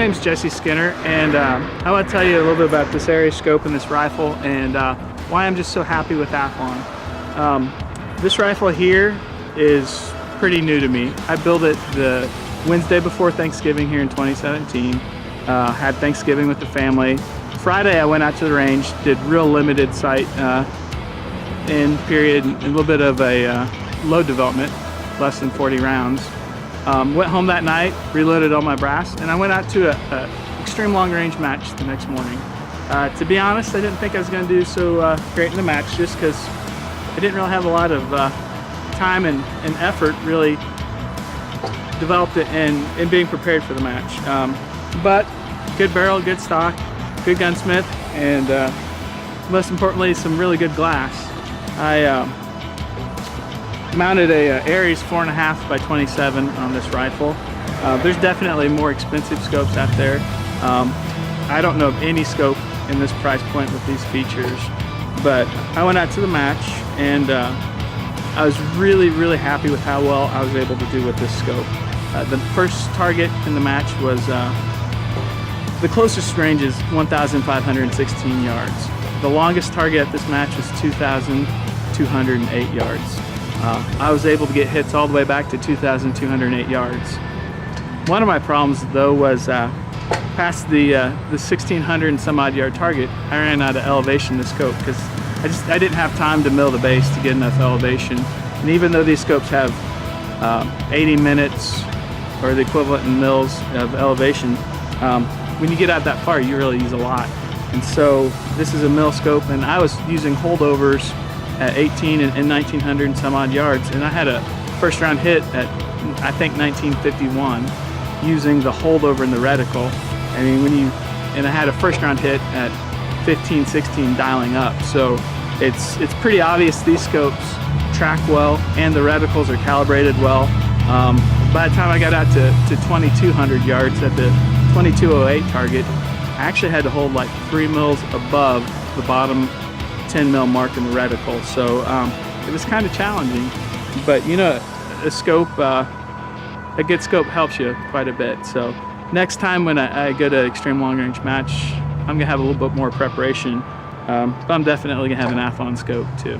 name's Jesse Skinner, and I want to tell you a little bit about this ARES scope and this rifle, and why I'm just so happy with Athlon. This rifle here is pretty new to me. I built it the Wednesday before Thanksgiving here in 2017. Had Thanksgiving with the family. Friday I went out to the range, did real limited sight in period, and a little bit of a load development, less than 40 rounds. Went home that night, reloaded all my brass, and I went out to a extreme long range match the next morning. To be honest, I didn't think I was going to do so great in the match, just because I didn't really have a lot of time and effort really developed it in being prepared for the match. But good barrel, good stock, good gunsmith, and most importantly, some really good glass. I mounted a ARES 4.5-by-27 on this rifle. There's definitely more expensive scopes out there. I don't know of any scope in this price point with these features, but I went out to the match, and I was really happy with how well I was able to do with this scope. The first target in the match was the closest range is 1,516 yards. The longest target at this match was 2,208 yards. I was able to get hits all the way back to 2,208 yards. One of my problems though was past the 1,600 and some odd yard target, I ran out of elevation in the scope because I didn't have time to mill the base to get enough elevation. And even though these scopes have 80 minutes or the equivalent in mils of elevation, when you get out that far you really use a lot. And so this is a mill scope, and I was using holdovers at 18 and 1,900 and some odd yards, and I had a first round hit at I think 1951 using the holdover and the reticle. I mean, and I had a first round hit at 15, 16 dialing up. So it's pretty obvious these scopes track well and the reticles are calibrated well. By the time I got out to 2,200 yards at the 2,208 target, I actually had to hold like 3 mils above the bottom 10 mil mark in the reticle. So it was kind of challenging, but you know, a good scope helps you quite a bit. So next time when I go to extreme long range match, I'm gonna have a little bit more preparation, but I'm definitely gonna have an Athlon scope too.